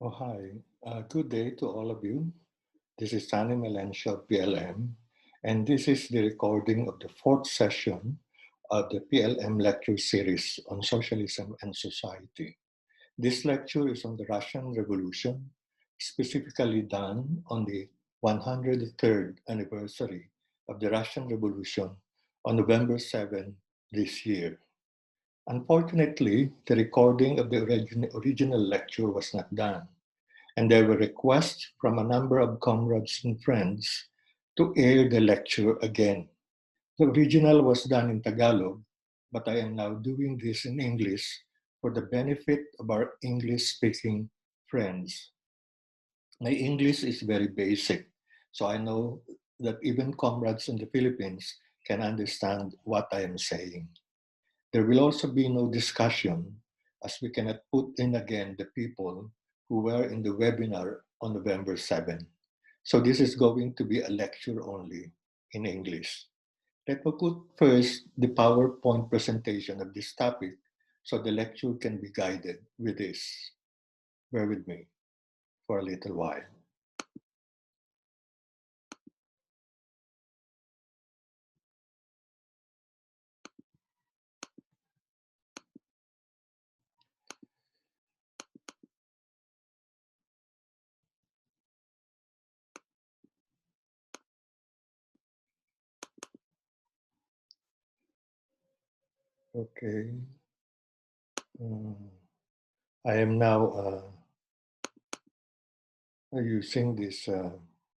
Oh, hi. Good day to all of you. This is Sunny Melencio of PLM, and this is the recording of the fourth session of the PLM lecture series on socialism and society. This lecture is on the Russian Revolution, specifically done on the 103rd anniversary of the Russian Revolution on November 7 this year. Unfortunately, the recording of the original lecture was not done, and there were requests from a number of comrades and friends to air the lecture again. The original was done in Tagalog, but I am now doing this in English for the benefit of our English-speaking friends. My English is very basic, so I know that even comrades in the Philippines can understand what I am saying. There will also be no discussion, as we cannot put in again the people who were in the webinar on November 7. So this is going to be a lecture only in English. Let me put first the PowerPoint presentation of this topic so the lecture can be guided with this. Bear with me for a little while. Okay. I am now using this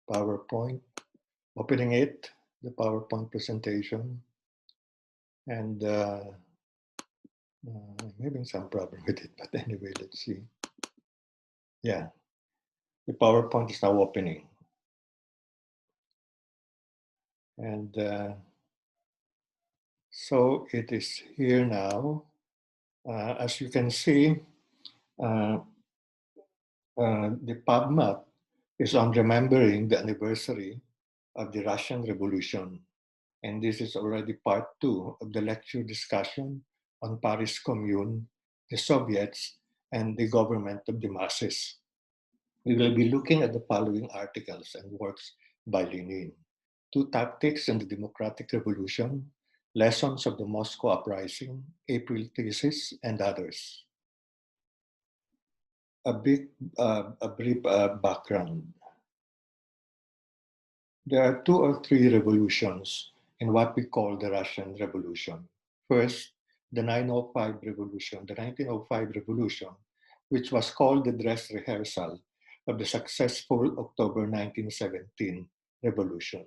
PowerPoint, opening it, the PowerPoint presentation, and I'm having some problem with it, but anyway, let's see. Yeah, the PowerPoint is now opening. And so it is here now. As you can see, the PubMap is on remembering the anniversary of the Russian Revolution. And this is already part 2 of the lecture discussion on Paris Commune, the Soviets, and the government of the masses. We will be looking at the following articles and works by Lenin: Two Tactics in the Democratic Revolution, Lessons of the Moscow Uprising, April Thesis, and others. A brief background. There are 2 or 3 revolutions in what we call the Russian Revolution. First, the 905 Revolution, the 1905 Revolution, which was called the dress rehearsal of the successful October 1917 revolution.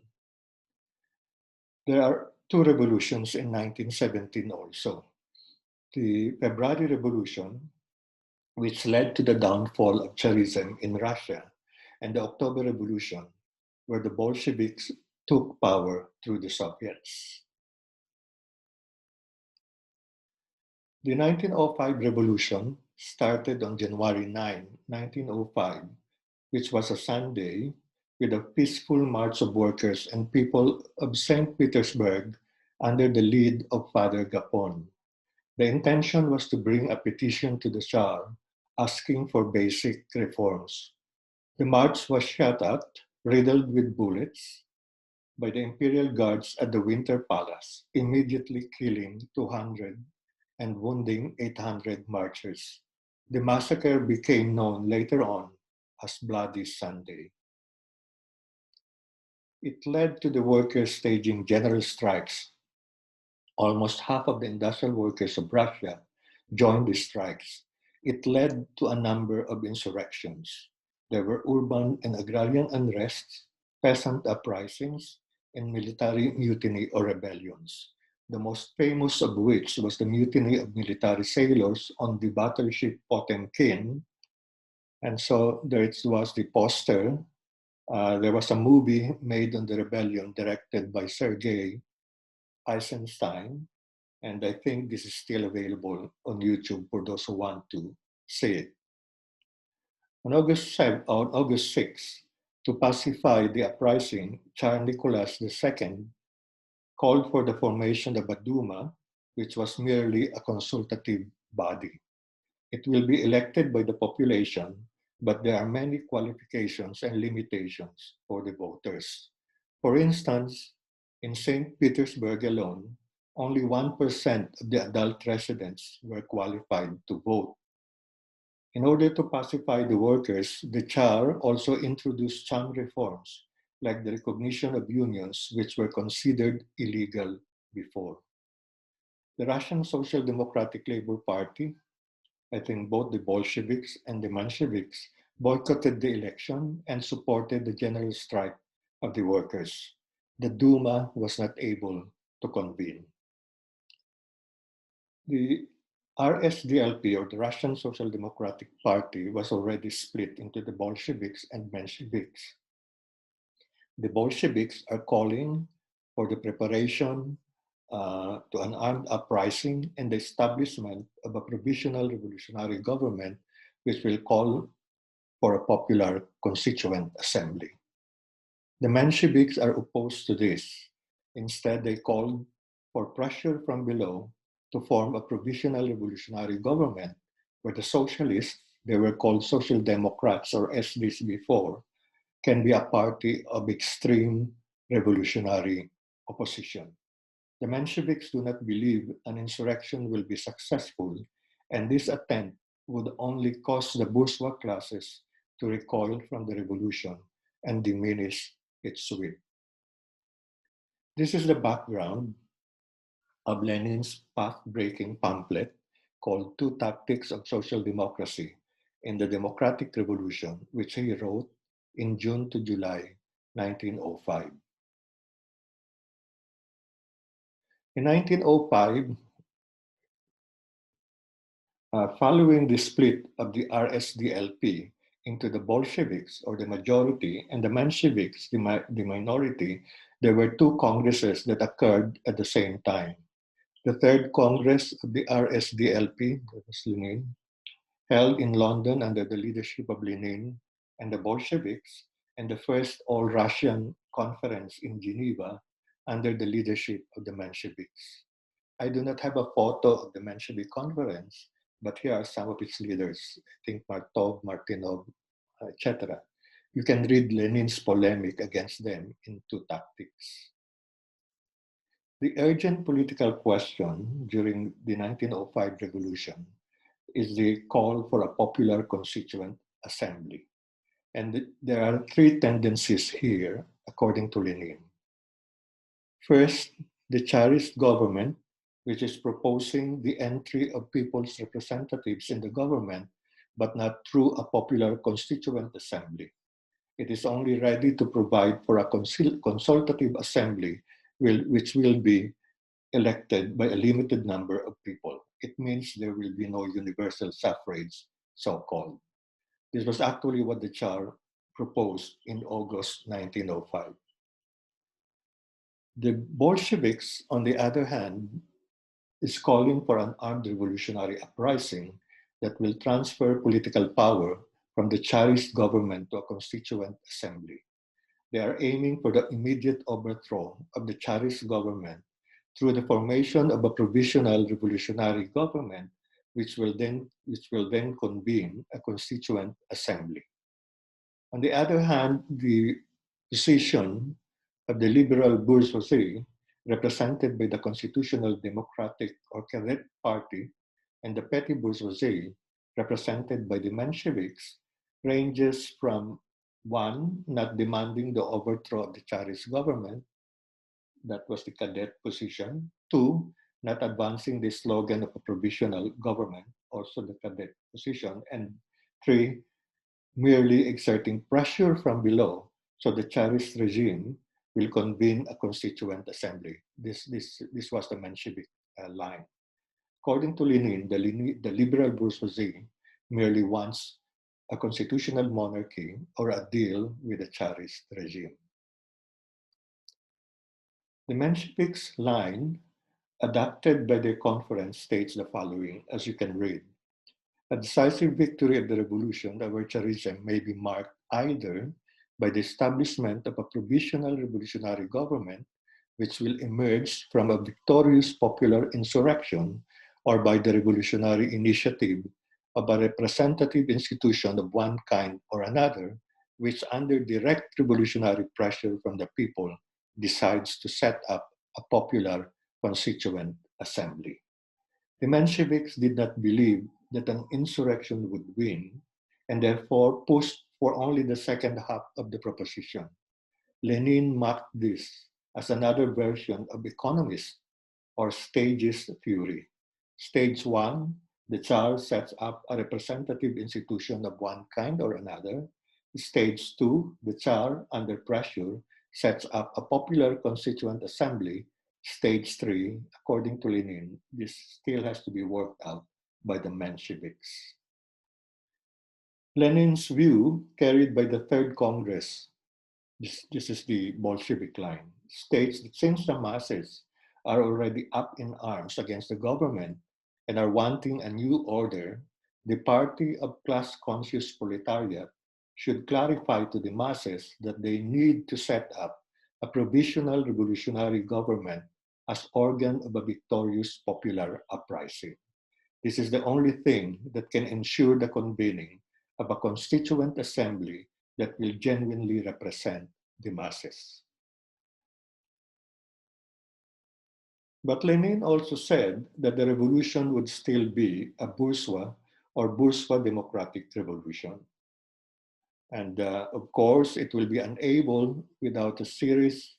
There are 2 revolutions in 1917 also. The February Revolution, which led to the downfall of Tsarism in Russia, and the October Revolution, where the Bolsheviks took power through the Soviets. The 1905 revolution started on January 9, 1905, which was a Sunday, with a peaceful march of workers and people of St. Petersburg under the lead of Father Gapon. The intention was to bring a petition to the Tsar asking for basic reforms. The march was shot at, riddled with bullets, by the imperial guards at the Winter Palace, immediately killing 200 and wounding 800 marchers. The massacre became known later on as Bloody Sunday. It led to the workers staging general strikes. Almost half of the industrial workers of Russia joined the strikes. It led to a number of insurrections. There were urban and agrarian unrests, peasant uprisings, and military mutiny or rebellions, the most famous of which was the mutiny of military sailors on the battleship Potemkin. And so there was the poster. There was a movie made on the rebellion directed by Sergei Eisenstein, and I think this is still available on YouTube for those who want to see it. On August 6, to pacify the uprising, Tsar Nicholas II called for the formation of a Duma, which was merely a consultative body. It will be elected by the population, but there are many qualifications and limitations for the voters. For instance, in St. Petersburg alone, only 1% of the adult residents were qualified to vote. In order to pacify the workers, the Tsar also introduced some reforms, like the recognition of unions, which were considered illegal before. The Russian Social Democratic Labor Party, I think both the Bolsheviks and the Mensheviks, boycotted the election and supported the general strike of the workers. The Duma was not able to convene. The RSDLP, or the Russian Social Democratic Party, was already split into the Bolsheviks and Mensheviks. The Bolsheviks are calling for the preparation to an armed uprising and the establishment of a provisional revolutionary government, which will call for a popular constituent assembly. The Mensheviks are opposed to this. Instead, they called for pressure from below to form a provisional revolutionary government where the socialists, they were called Social Democrats or SDs before, can be a party of extreme revolutionary opposition. The Mensheviks do not believe an insurrection will be successful, and this attempt would only cause the bourgeois classes to recoil from the revolution and diminish its sweep. This is the background of Lenin's path-breaking pamphlet called Two Tactics of Social Democracy in the Democratic Revolution, which he wrote in June to July 1905. In 1905, following the split of the RSDLP into the Bolsheviks, or the majority, and the Mensheviks, the minority, there were two congresses that occurred at the same time. The Third Congress of the RSDLP, that was Lenin, held in London under the leadership of Lenin and the Bolsheviks, and the First All-Russian Conference in Geneva under the leadership of the Mensheviks. I do not have a photo of the Menshevik conference, but here are some of its leaders. I think Martov, Martinov, etc. You can read Lenin's polemic against them in Two Tactics. The urgent political question during the 1905 revolution is the call for a popular constituent assembly. And there are three tendencies here, according to Lenin. First, the Tsarist government, which is proposing the entry of people's representatives in the government, but not through a popular constituent assembly. It is only ready to provide for a consultative assembly which will be elected by a limited number of people. It means there will be no universal suffrage, so-called. This was actually what the Tsar proposed in August 1905. The Bolsheviks, on the other hand, is calling for an armed revolutionary uprising that will transfer political power from the Tsarist government to a constituent assembly. They are aiming for the immediate overthrow of the Tsarist government through the formation of a provisional revolutionary government, which will then convene a constituent assembly. On the other hand, the position of the liberal bourgeoisie, represented by the Constitutional Democratic or Cadet Party, and the petty bourgeoisie, represented by the Mensheviks, ranges from one, not demanding the overthrow of the Tsarist government, that was the cadet position. Two, not advancing the slogan of a provisional government, also the cadet position. And three, merely exerting pressure from below so the Tsarist regime will convene a constituent assembly. This was the Menshevik line. According to Lenin, the liberal bourgeoisie merely wants a constitutional monarchy or a deal with the Tsarist regime. The Mensheviks line, adopted by the conference, states the following, as you can read. A decisive victory of the revolution over Tsarism may be marked either by the establishment of a provisional revolutionary government, which will emerge from a victorious popular insurrection, or by the revolutionary initiative of a representative institution of one kind or another, which under direct revolutionary pressure from the people decides to set up a popular constituent assembly. The Mensheviks did not believe that an insurrection would win and therefore pushed for only the second half of the proposition. Lenin marked this as another version of economist or stagist theory. Stage one, the Tsar sets up a representative institution of one kind or another. Stage two, the Tsar, under pressure, sets up a popular constituent assembly. Stage three, according to Lenin, this still has to be worked out by the Mensheviks. Lenin's view, carried by the Third Congress, this is the Bolshevik line, states that since the masses are already up in arms against the government and are wanting a new order, the party of class-conscious proletariat should clarify to the masses that they need to set up a provisional revolutionary government as organ of a victorious popular uprising. This is the only thing that can ensure the convening of a constituent assembly that will genuinely represent the masses. But Lenin also said that the revolution would still be a bourgeois or bourgeois democratic revolution. And of course, it will be unable without a series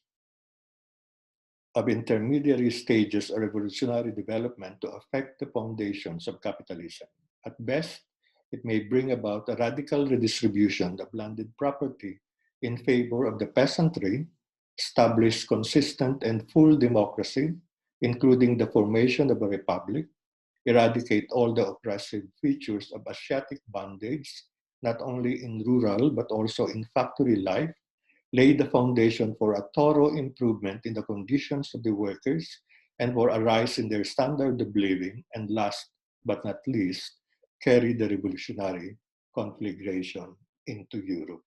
of intermediary stages of revolutionary development to affect the foundations of capitalism. At best, it may bring about a radical redistribution of landed property in favor of the peasantry, establish consistent and full democracy, including the formation of a republic, eradicate all the oppressive features of Asiatic bondage, not only in rural but also in factory life, lay the foundation for a thorough improvement in the conditions of the workers and for a rise in their standard of living, and last but not least, carry the revolutionary conflagration into Europe.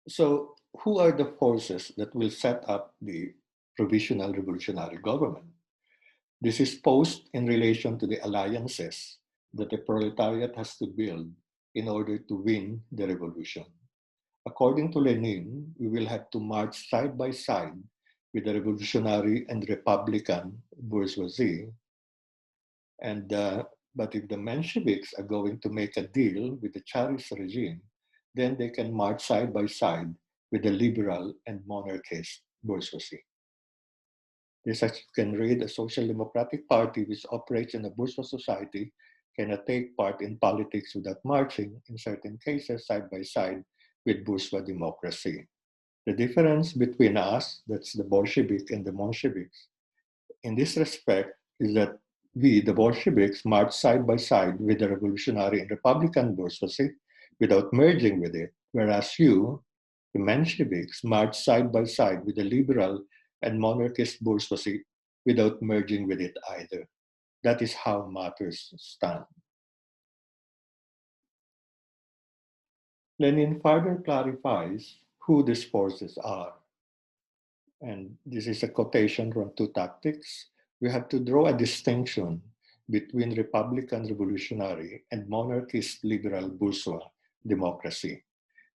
So, who are the forces that will set up the provisional revolutionary government? This is posed in relation to the alliances that the proletariat has to build in order to win the revolution. According to Lenin, we will have to march side by side with the revolutionary and republican bourgeoisie. And but if the Mensheviks are going to make a deal with the Tsarist regime, then they can march side by side with the liberal and monarchist bourgeoisie. This, as you can read, a social democratic party which operates in a bourgeois society cannot take part in politics without marching, in certain cases, side by side with bourgeois democracy. The difference between us, that's the Bolshevik and the Mensheviks, in this respect is that we, the Bolsheviks, march side by side with the revolutionary and republican bourgeoisie without merging with it, whereas you, the Mensheviks, march side by side with the liberal and monarchist bourgeoisie without merging with it either. That is how matters stand. Lenin further clarifies who these forces are. And this is a quotation from Two Tactics. We have to draw a distinction between Republican revolutionary and monarchist liberal bourgeois democracy.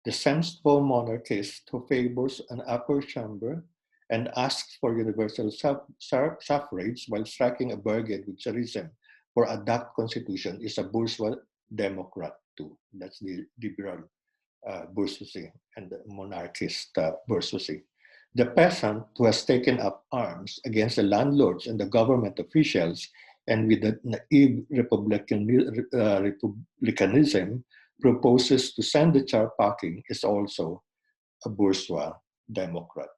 The sensible monarchist who favors an upper chamber and asks for universal suffrage while striking a bargain with Tsarism for a Dutch constitution is a bourgeois democrat too. That's the liberal bourgeoisie and the monarchist bourgeoisie. The peasant who has taken up arms against the landlords and the government officials and with the naive republicanism proposes to send the Tsar packing is also a bourgeois democrat.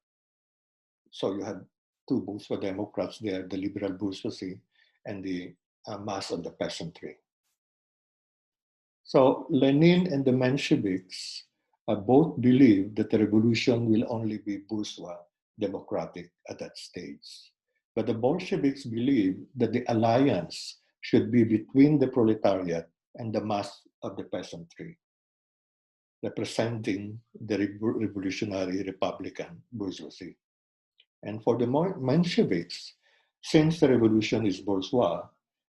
So you have two bourgeois democrats there, the liberal bourgeoisie and the mass of the peasantry. So Lenin and the Mensheviks both believe that the revolution will only be bourgeois democratic at that stage. But the Bolsheviks believe that the alliance should be between the proletariat and the mass of the peasantry, representing the revolutionary republican bourgeoisie. And for the Mensheviks, since the revolution is bourgeois,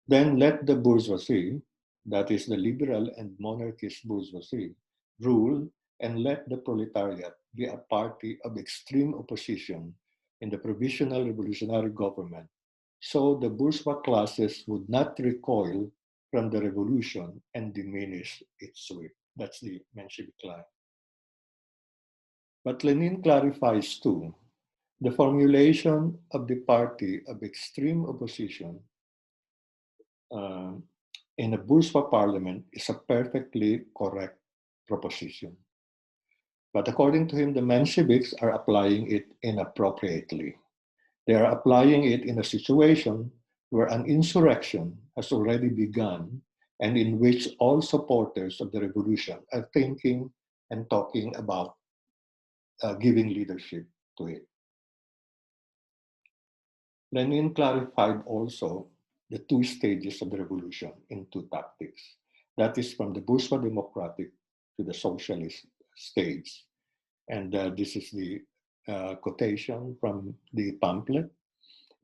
Then let the bourgeoisie, that is the liberal and monarchist bourgeoisie, rule, and let the proletariat be a party of extreme opposition in the provisional revolutionary government, so the bourgeois classes would not recoil from the revolution and diminish its sweep. That's the Menshevik line. But Lenin clarifies too, the formulation of the party of extreme opposition uh, in a bourgeois parliament is a perfectly correct proposition. But according to him, the Mensheviks are applying it inappropriately. They are applying it in a situation where an insurrection has already begun and in which all supporters of the revolution are thinking and talking about giving leadership to it. Lenin clarified also the two stages of the revolution in two tactics. That is from the bourgeois democratic to the socialist stage. And this is the quotation from the pamphlet.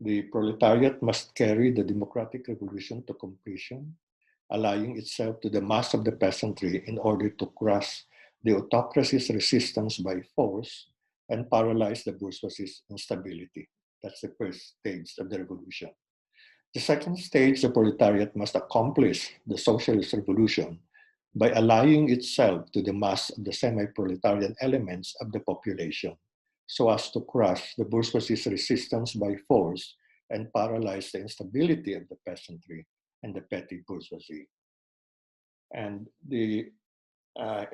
The proletariat must carry the democratic revolution to completion, allying itself to the mass of the peasantry in order to crush the autocracy's resistance by force and paralyze the bourgeoisie's instability. That's the first stage of the revolution. The second stage, the proletariat must accomplish the socialist revolution by allying itself to the mass of the semi-proletarian elements of the population, so as to crush the bourgeoisie's resistance by force and paralyze the instability of the peasantry and the petty bourgeoisie. And the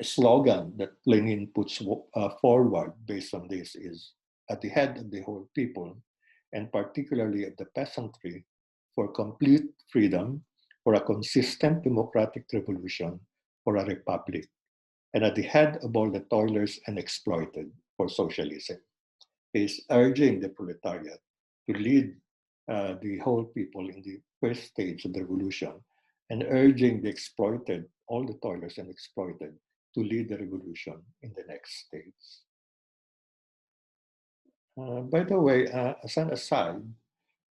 slogan that Lenin puts forward based on this is, at the head of the whole people, and particularly of the peasantry, for complete freedom, for a consistent democratic revolution, for a republic, and at the head of all the toilers and exploited, for socialism. He is urging the proletariat to lead the whole people in the first stage of the revolution and urging the exploited, all the toilers and exploited, to lead the revolution in the next stage. By the way, as an aside,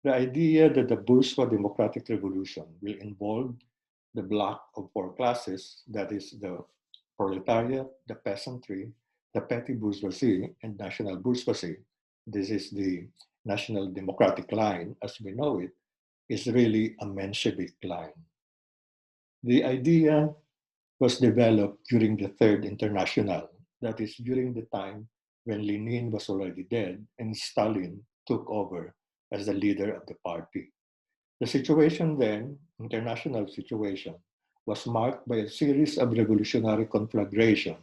the idea that the bourgeois democratic revolution will involve the bloc of four classes, that is the proletariat, the peasantry, the petty bourgeoisie, and national bourgeoisie, this is the national democratic line as we know it, is really a Menshevik line. The idea was developed during the Third International, that is during the time when Lenin was already dead and Stalin took over as the leader of the party. The situation then, international situation, was marked by a series of revolutionary conflagration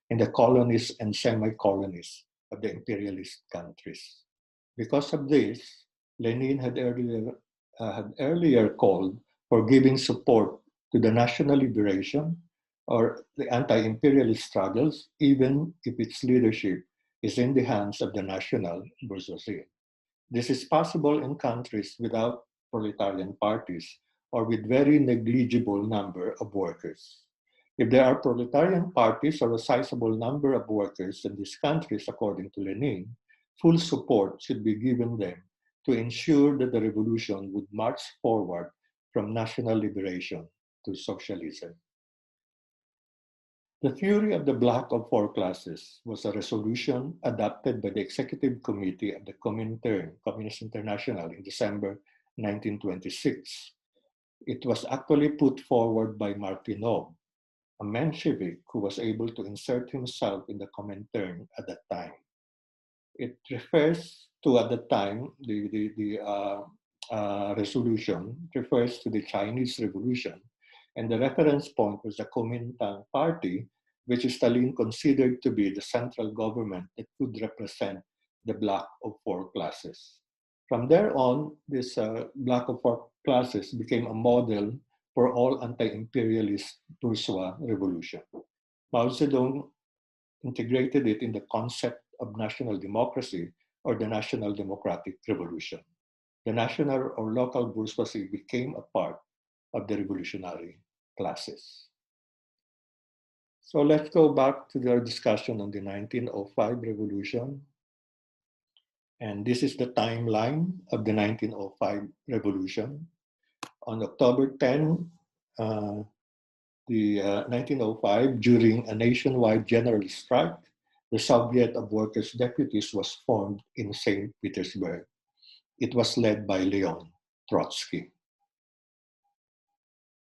in the colonies and semi-colonies of the imperialist countries. Because of this, Lenin had earlier called for giving support to the national liberation or the anti-imperialist struggles, even if its leadership is in the hands of the national bourgeoisie. This is possible in countries without proletarian parties or with very negligible number of workers. If there are proletarian parties or a sizable number of workers in these countries, according to Lenin, full support should be given them to ensure that the revolution would march forward from national liberation to socialism. The theory of the block of four classes was a resolution adopted by the Executive Committee of the Comintern, Communist International, in December 1926. It was actually put forward by Martinov, a Menshevik who was able to insert himself in the Comintern at that time. It refers to, at the time, the resolution refers to the Chinese Revolution, and the reference point was the Kuomintang Party, which Stalin considered to be the central government that could represent the bloc of four classes. From there on, this bloc of four classes became a model for all anti-imperialist bourgeois revolution. Mao Zedong integrated it in the concept of national democracy or the national democratic revolution. The national or local bourgeoisie became a part of the revolutionary classes. So let's go back to our discussion on the 1905 revolution. And this is the timeline of the 1905 revolution. On October 10, 1905, during a nationwide general strike, the Soviet of Workers' Deputies was formed in St. Petersburg. It was led by Leon Trotsky.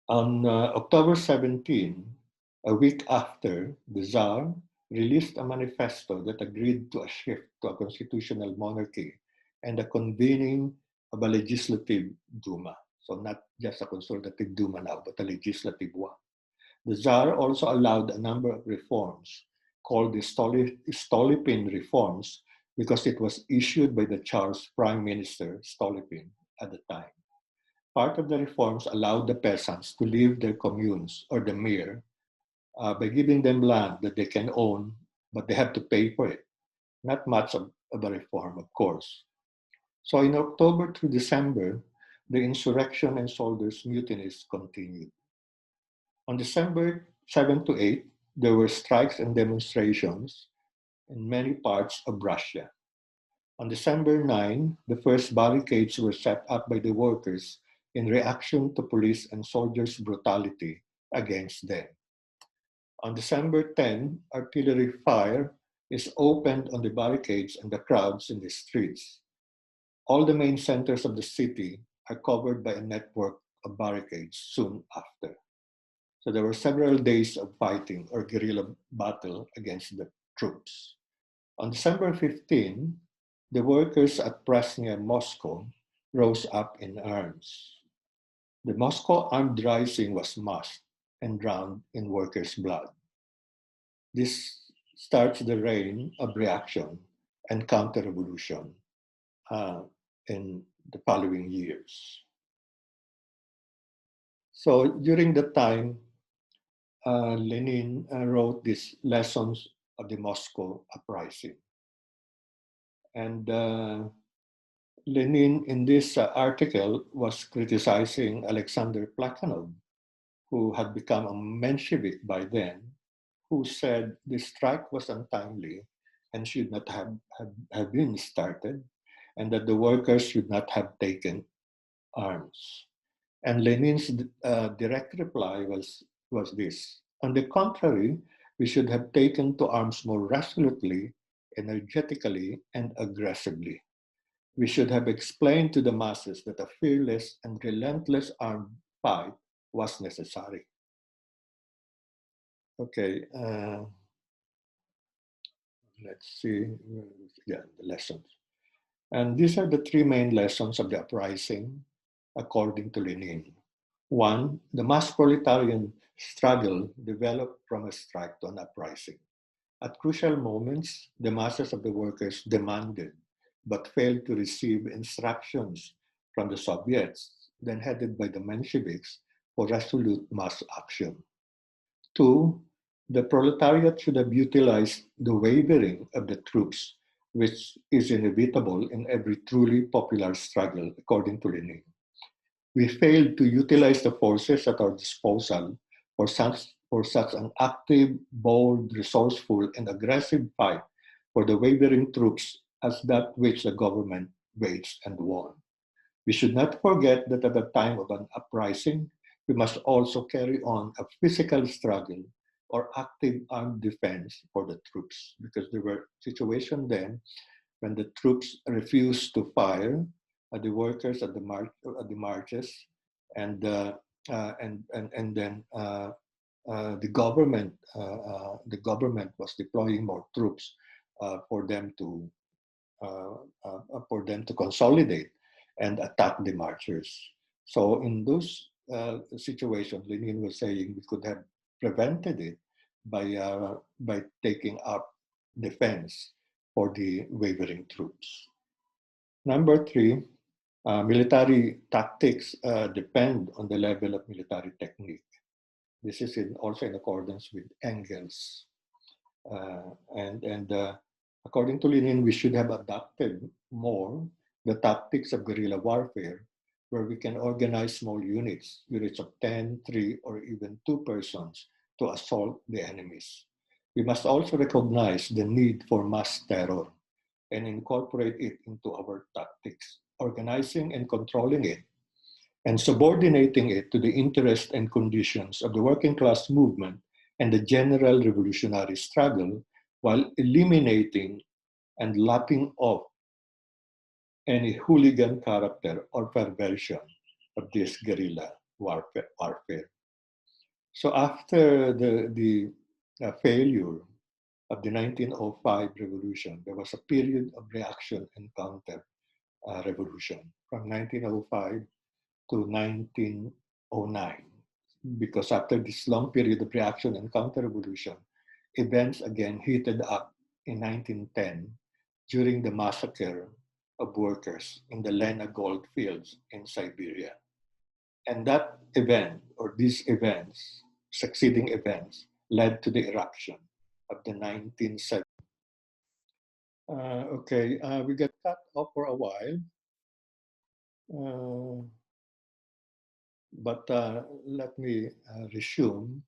On October 17, a week after, the Tsar released a manifesto that agreed to a shift to a constitutional monarchy and the convening of a legislative Duma. So not just a consultative Duma now, but a legislative one. The Tsar also allowed a number of reforms called the Stolypin reforms because it was issued by the Tsar's Prime Minister, Stolypin, at the time. Part of the reforms allowed the peasants to leave their communes or the mir by giving them land that they can own, but they have to pay for it. Not much of a reform, of course. So in October through December, the insurrection and soldiers' mutinies continued. On December 7 to 8, there were strikes and demonstrations in many parts of Russia. On December 9, the first barricades were set up by the workers in reaction to police and soldiers' brutality against them. On December 10, artillery fire is opened on the barricades and the crowds in the streets. All the main centers of the city are covered by a network of barricades soon after. So there were several days of fighting or guerrilla battle against the troops. On December 15, the workers at Presnya, Moscow, rose up in arms. The Moscow armed rising was masked and drowned in workers' blood. This starts the reign of reaction and counter-revolution in the following years. So during the time, Lenin wrote these lessons of the Moscow Uprising. And Lenin, in this article, was criticizing Alexander Plekhanov, who had become a Menshevik by then, who said the strike was untimely and should not have been started, and that the workers should not have taken arms. And Lenin's direct reply was this: on the contrary, we should have taken to arms more resolutely, energetically, and aggressively. We should have explained to the masses that a fearless and relentless armed fight was necessary. Okay, let's see. Yeah, the lessons. And these are the three main lessons of the uprising, according to Lenin. One, the mass proletarian struggle developed from a strike to an uprising. At crucial moments, the masses of the workers demanded but failed to receive instructions from the Soviets, then headed by the Mensheviks, for resolute mass action. Two, the proletariat should have utilized the wavering of the troops, which is inevitable in every truly popular struggle, according to Lenin. We failed to utilize the forces at our disposal for such an active, bold, resourceful, and aggressive fight for the wavering troops as that which the government waged and won. We should not forget that at the time of an uprising, we must also carry on a physical struggle or active armed defense for the troops, because there were situations then when the troops refused to fire at the workers at the marches, and then the government was deploying more troops for them to consolidate and attack the marchers. So in those situations, Lenin was saying we could have prevented it by taking up defense for the wavering troops. Number three, military tactics depend on the level of military technique. This is also in accordance with Engels. According to Lenin, we should have adopted more the tactics of guerrilla warfare, where we can organize small units of 10, 3, or even 2 persons to assault the enemies. We must also recognize the need for mass terror and incorporate it into our tactics. Organizing and controlling it and subordinating it to the interests and conditions of the working class movement and the general revolutionary struggle, while eliminating and lapping off any hooligan character or perversion of this guerrilla warfare. So after the failure of the 1905 revolution, there was a period of reaction and counter revolution from 1905 to 1909. Because after this long period of reaction and counter revolution, events again heated up in 1910 during the massacre of workers in the Lena gold fields in Siberia. And that event, or these events, succeeding events, led to the eruption of the 1970s. We got cut off for a while, but let me resume.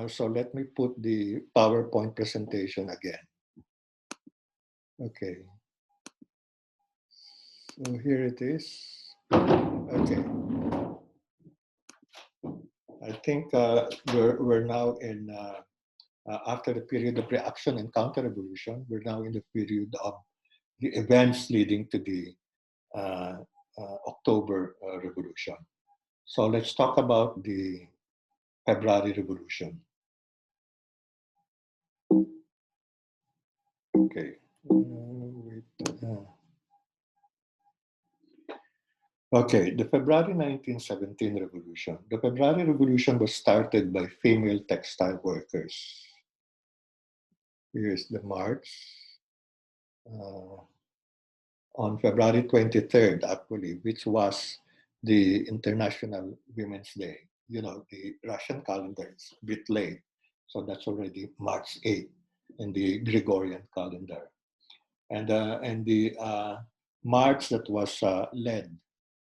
So let me put the PowerPoint presentation again. Okay, so here it is. Okay, I think we're now in after the period of reaction and counter-revolution, we're now in the period of the events leading to the October Revolution. So let's talk about the February Revolution. Okay. Okay, the February 1917 revolution. The February Revolution was started by female textile workers. Here's the march. On February 23rd, actually, which was the International Women's Day. You know, the Russian calendar is a bit late, so that's already March 8th in the Gregorian calendar. And the march that was led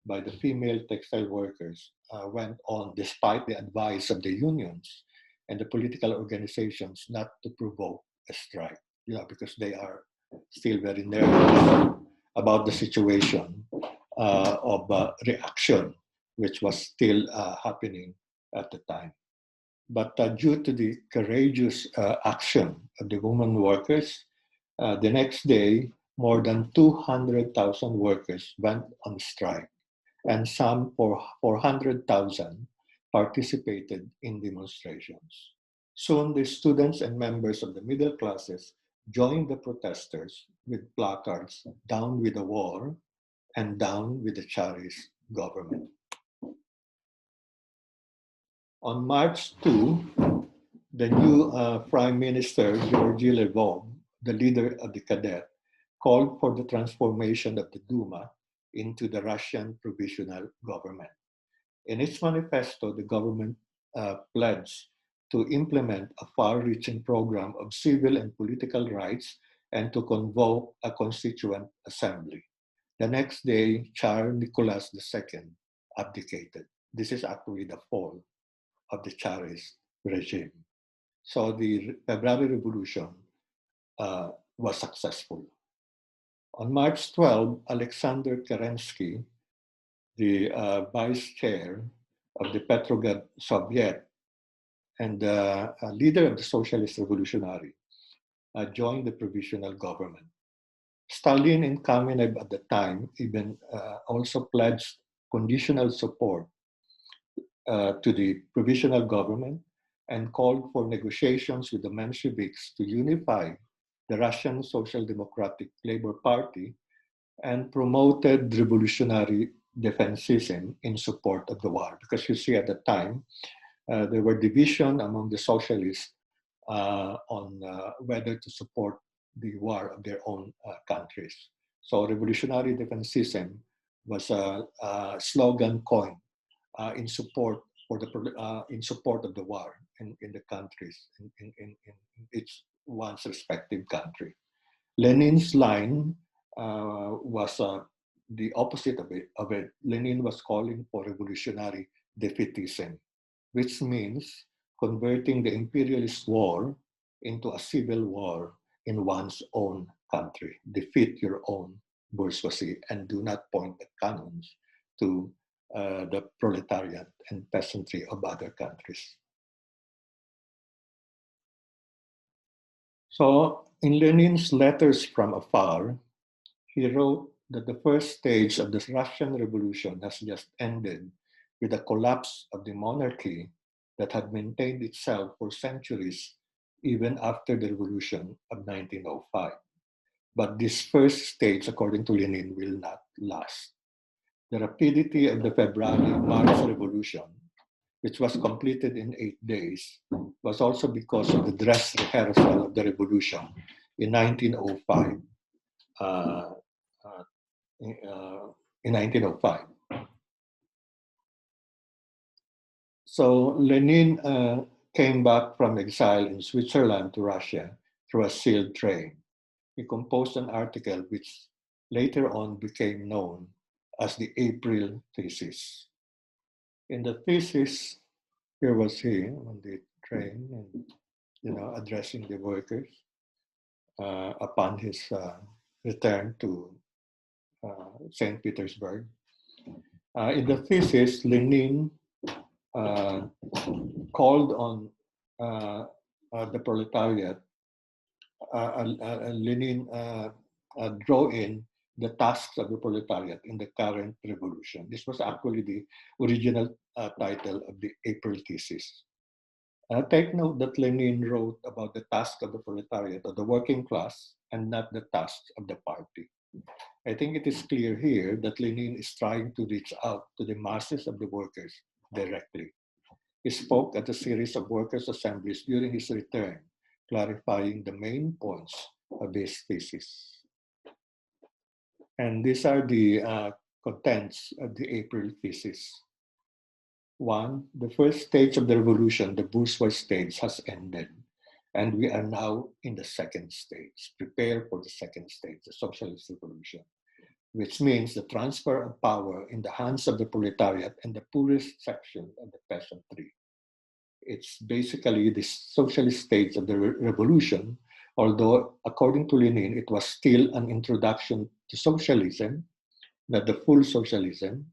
by the female textile workers went on despite the advice of the unions and the political organizations not to provoke a strike, you know, because they are still very nervous about the situation of reaction, which was still happening at the time. But due to the courageous action of the women workers, the next day, more than 200,000 workers went on strike, and some 400,000 participated in demonstrations. Soon, the students and members of the middle classes joined the protesters with placards, "Down with the war" and "Down with the Tsarist government." On March 2, the new Prime Minister, Georgy Lvov, the leader of the Cadet, called for the transformation of the Duma into the Russian Provisional Government. In its manifesto, the government pledged to implement a far-reaching program of civil and political rights and to convoke a constituent assembly. The next day, Tsar Nicholas II abdicated. This is actually the fall of the Tsarist regime. So the February Revolution was successful. On March 12, Alexander Kerensky, the vice chair of the Petrograd Soviet and leader of the Socialist Revolutionary, joined the provisional government. Stalin and Kamenev at the time even also pledged conditional support to the provisional government and called for negotiations with the Mensheviks to unify the Russian Social Democratic Labor Party and promoted revolutionary defensism in support of the war. Because you see at the time, there were division among the socialists on whether to support the war of their own countries. So revolutionary defensism was a slogan coined in support in support of the war in the countries in each one's respective country. Lenin's line was the opposite of it. Lenin was calling for revolutionary defeatism, which means converting the imperialist war into a civil war in one's own country. Defeat your own bourgeoisie and do not point the cannons to the proletariat and peasantry of other countries. So in Lenin's letters from Afar, he wrote that the first stage of the Russian Revolution has just ended with the collapse of the monarchy that had maintained itself for centuries, even after the revolution of 1905. But this first stage, according to Lenin, will not last. The rapidity of the February-March revolution, which was completed in 8 days, was also because of the dress rehearsal of the revolution in 1905. Uh, uh, in 1905. So Lenin came back from exile in Switzerland to Russia through a sealed train. He composed an article which later on became known as the April Thesis. In the thesis, here was he on the train and addressing the workers upon his return to St. Petersburg. In the thesis, Lenin called on the proletariat. Lenin drew in the tasks of the proletariat in the current revolution. This was actually the original title of the April Thesis. Take note that Lenin wrote about the task of the proletariat, of the working class, and not the tasks of the party. I think it is clear here that Lenin is trying to reach out to the masses of the workers directly. He spoke at a series of workers' assemblies during his return, clarifying the main points of his thesis. And these are the contents of the April Thesis. 1, the first stage of the revolution, the bourgeois stage, has ended. And we are now in the second stage. Prepare for the second stage, the socialist revolution, which means the transfer of power in the hands of the proletariat and the poorest section of the peasantry. It's basically the socialist stage of the revolution, although according to Lenin, it was still an introduction to socialism, not the full socialism,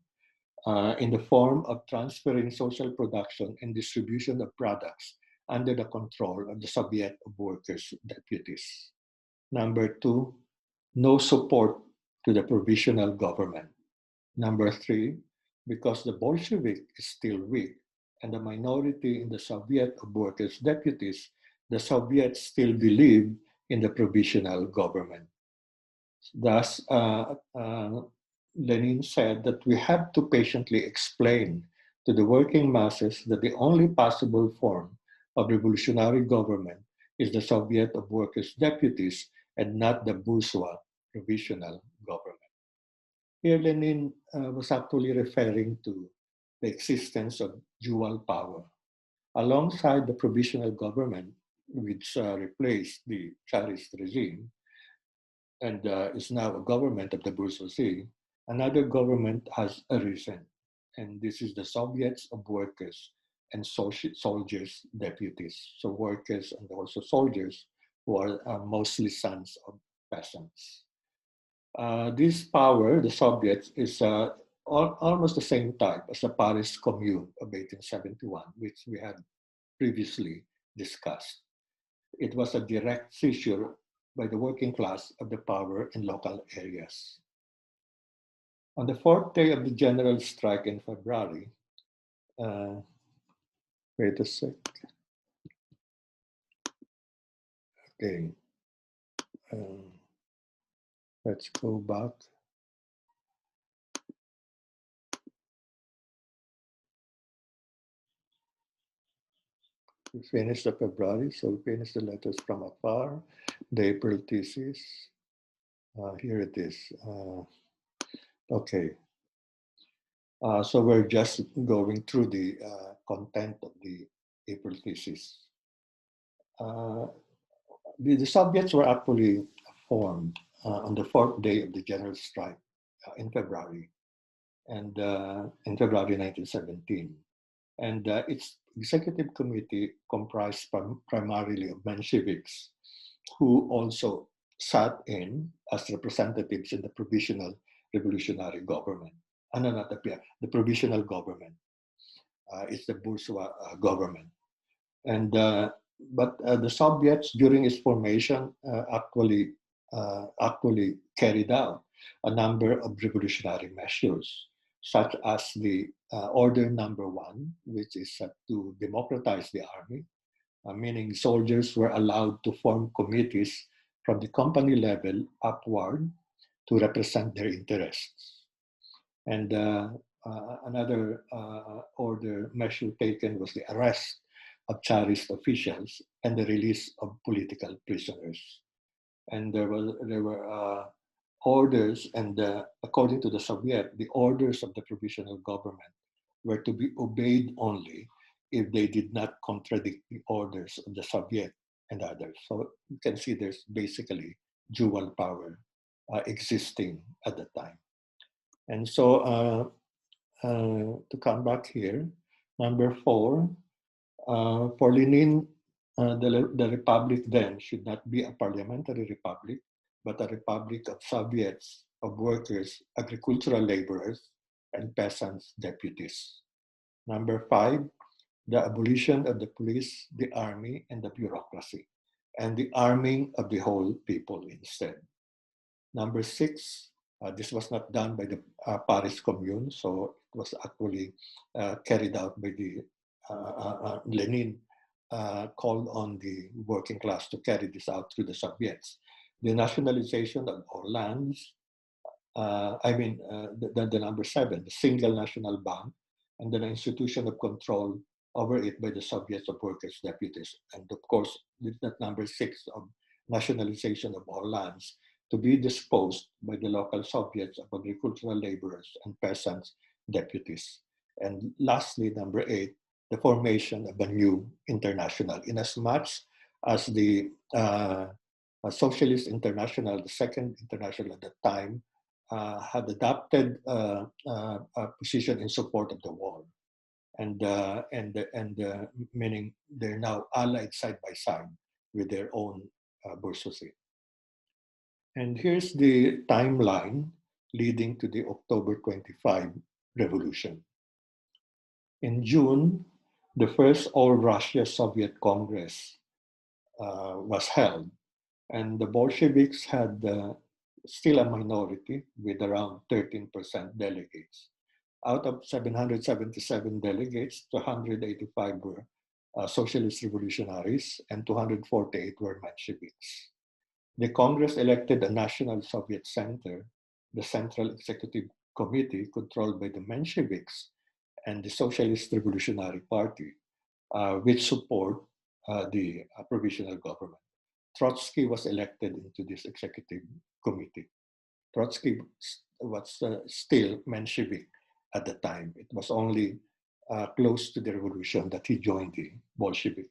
in the form of transferring social production and distribution of products under the control of the Soviet of Workers' Deputies. Number 2, no support to the provisional government. Number 3, because the Bolshevik is still weak and the minority in the Soviet of Workers' Deputies, the Soviets still believe in the provisional government. Thus, Lenin said that we have to patiently explain to the working masses that the only possible form of revolutionary government is the Soviet of Workers' Deputies and not the bourgeois provisional government. Here, Lenin was actually referring to the existence of dual power. Alongside the provisional government, which replaced the Tsarist regime and is now a government of the bourgeoisie, another government has arisen. And this is the Soviets of Workers and Soldiers' Deputies. So workers and also soldiers who are mostly sons of peasants. This power, the Soviets, is almost the same type as the Paris Commune of 1871, which we had previously discussed. It was a direct seizure by the working class of the power in local areas. On the fourth day of the general strike in February, wait a sec. Okay. Let's go back. We finished the February, so we finished the letters from Afar, the April Thesis. Here it is. Okay. So we're just going through the content of the April Thesis. The Soviets were actually formed on the fourth day of the general strike in February, and in February 1917. And its executive committee comprised primarily of Mensheviks, who also sat in as representatives in the provisional revolutionary government, no, not the PLM, the provisional government. It's the bourgeois government. And but the Soviets during its formation actually carried out a number of revolutionary measures, such as the Order Number 1, which is to democratize the army, meaning soldiers were allowed to form committees from the company level upward to represent their interests. And another order measure taken was the arrest of Tsarist officials and the release of political prisoners. And there were orders, and according to the Soviet, the orders of the provisional government were to be obeyed only if they did not contradict the orders of the Soviet and others. So you can see there's basically dual power existing at the time. And so to come back here, number 4, for Lenin, the republic then should not be a parliamentary republic, but a republic of Soviets, of workers, agricultural laborers, and peasants' deputies. Number 5, the abolition of the police, the army, and the bureaucracy, and the arming of the whole people instead. Number 6, this was not done by the Paris Commune, so it was actually carried out by the Lenin called on the working class to carry this out through the Soviets. The nationalization of all lands, the number 7, the single national bank, and then the institution of control over it by the Soviets of workers' deputies. And of course, that number 6 of nationalization of all lands to be disposed by the local Soviets of agricultural laborers and peasants' deputies. And lastly, number 8, the formation of a new international. Inasmuch as the Socialist International, the second international at the time, had adopted a position in support of the war, and meaning they're now allied side by side with their own bourgeoisie. And here's the timeline leading to the October 25 revolution. In June, the first All-Russia Soviet Congress was held, and the Bolsheviks had still a minority with around 13% delegates. Out of 777 delegates, 285 were socialist revolutionaries and 248 were Mensheviks. The Congress elected a National Soviet Center, the Central Executive Committee controlled by the Mensheviks and the Socialist Revolutionary Party, which support the provisional government. Trotsky was elected into this executive committee. Trotsky was still Menshevik at the time. It was only close to the revolution that he joined the Bolsheviks.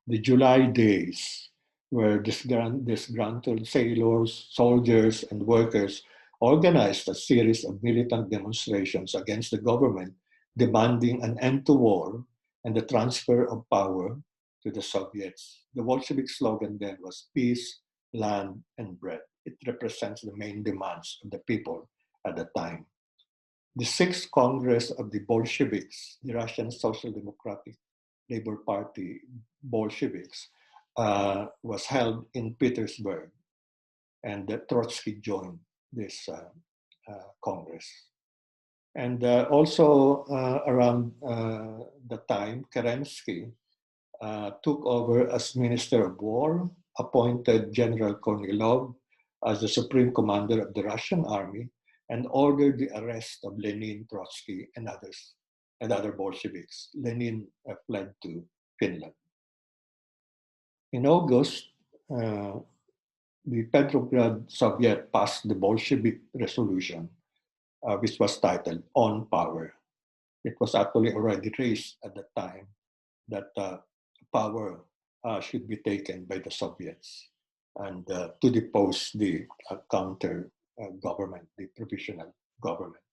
The July days where disgruntled sailors, soldiers, and workers organized a series of militant demonstrations against the government, demanding an end to war and the transfer of power to the Soviets. The Bolshevik slogan then was peace, land, and bread. It represents the main demands of the people at the time. The 6th Congress of the Bolsheviks, the Russian Social Democratic Labor Party Bolsheviks, was held in Petersburg, and Trotsky joined this Congress. And also around the time, Kerensky took over as Minister of War, appointed General Kornilov as the Supreme Commander of the Russian Army, and ordered the arrest of Lenin, Trotsky, and others, and other Bolsheviks. Lenin fled to Finland. In August, the Petrograd Soviet passed the Bolshevik resolution, which was titled On Power. It was actually already raised at the time that power should be taken by the Soviets and to depose the counter government, the provisional government.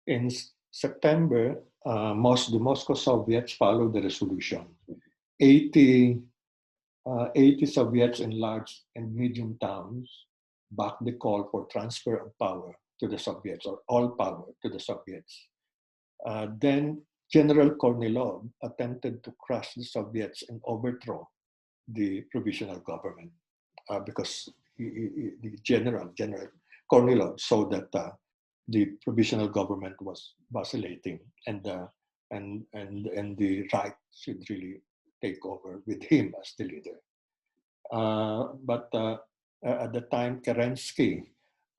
In September, the Moscow Soviets followed the resolution. 80 Soviets in large and medium towns backed the call for transfer of power to the Soviets, or all power to the Soviets. Then General Kornilov attempted to crush the Soviets and overthrow the provisional government because the General Kornilov saw that the provisional government was vacillating, and the right should really take over with him as the leader. But at the time, Kerensky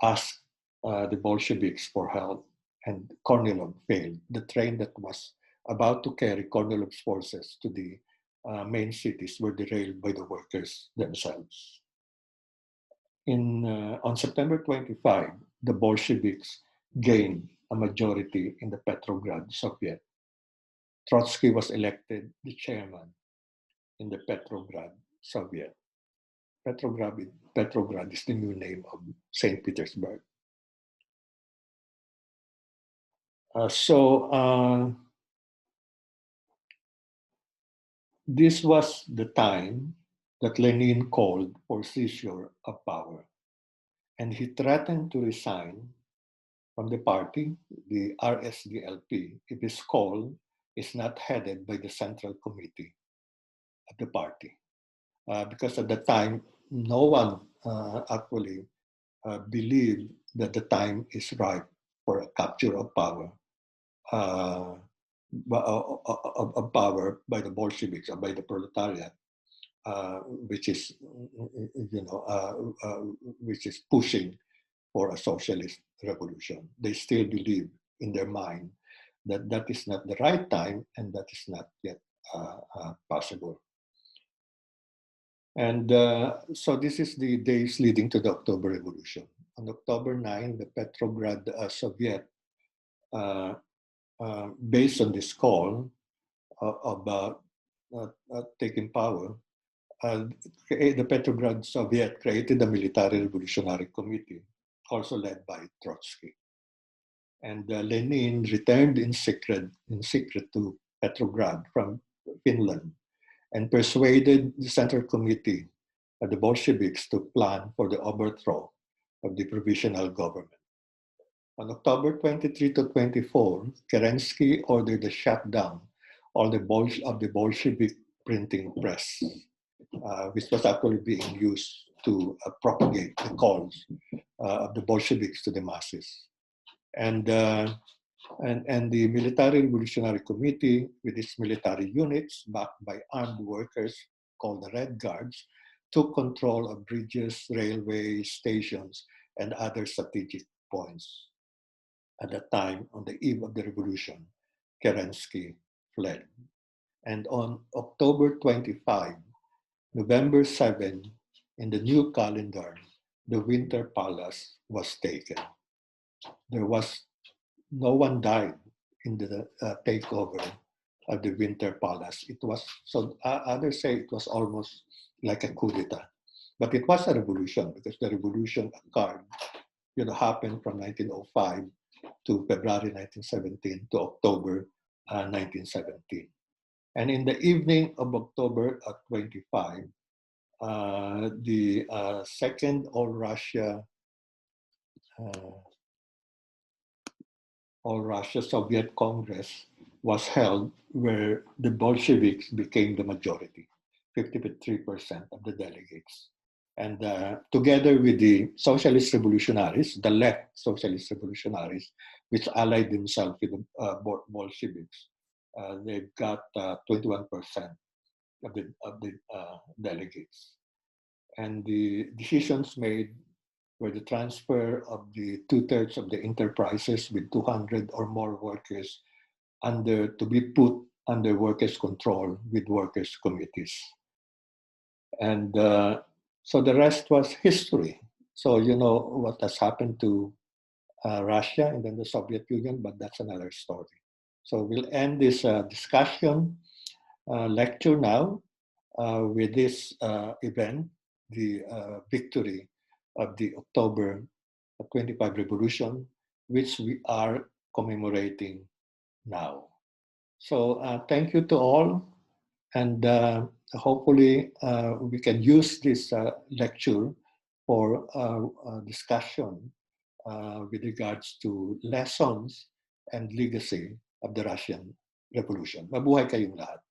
asked the Bolsheviks for help, and Kornilov failed. The train that was about to carry Kornilov's forces to the main cities were derailed by the workers themselves. On September 25, the Bolsheviks gained a majority in the Petrograd Soviet. Trotsky was elected the chairman in the Petrograd Soviet. Petrograd is the new name of St. Petersburg. This was the time that Lenin called for seizure of power, and he threatened to resign from the party, the RSDLP, if his call is not headed by the Central Committee of the party. Because at the time, no one actually believed that the time is ripe for a capture of power, of power by the Bolsheviks or by the proletariat, which is, which is pushing for a socialist revolution. They still believe in their mind that that is not the right time and that is not yet possible. And so this is the days leading to the October Revolution. On October 9, the Petrograd Soviet, based on this call about taking power, the Petrograd Soviet created a military revolutionary committee, also led by Trotsky. And Lenin returned in secret to Petrograd from Finland and persuaded the Central Committee of the Bolsheviks to plan for the overthrow of the provisional government. On October 23 to 24, Kerensky ordered the shutdown of the Bolshevik printing press, which was actually being used to propagate the calls of the Bolsheviks to the masses. And the Military Revolutionary Committee, with its military units backed by armed workers called the Red Guards, took control of bridges, railways, stations, and other strategic points. At that time, on the eve of the revolution, Kerensky fled. And on October 25, November 7, in the new calendar, the Winter Palace was taken. There was no one died in the takeover of the Winter Palace. It was, so others say it was almost like a coup d'etat, but it was a revolution because the revolution occurred, happened from 1905 to February 1917 to October 1917. And in the evening of October 25, the second All-Russia Soviet Congress was held, where the Bolsheviks became the majority, 53% of the delegates. And together with the socialist revolutionaries, the left socialist revolutionaries, which allied themselves with the Bolsheviks, they've got 21% of the delegates. And the decisions made were the transfer of the 2/3 of the enterprises with 200 or more workers to be put under workers' control with workers' committees. And so the rest was history. So you know what has happened to Russia and then the Soviet Union, but that's another story. So we'll end this discussion lecture now with this event, the victory of the October 25 revolution, which we are commemorating now. So thank you to all, and hopefully we can use this lecture for discussion with regards to lessons and legacy of the Russian Revolution. Mabuhay kayong lahat.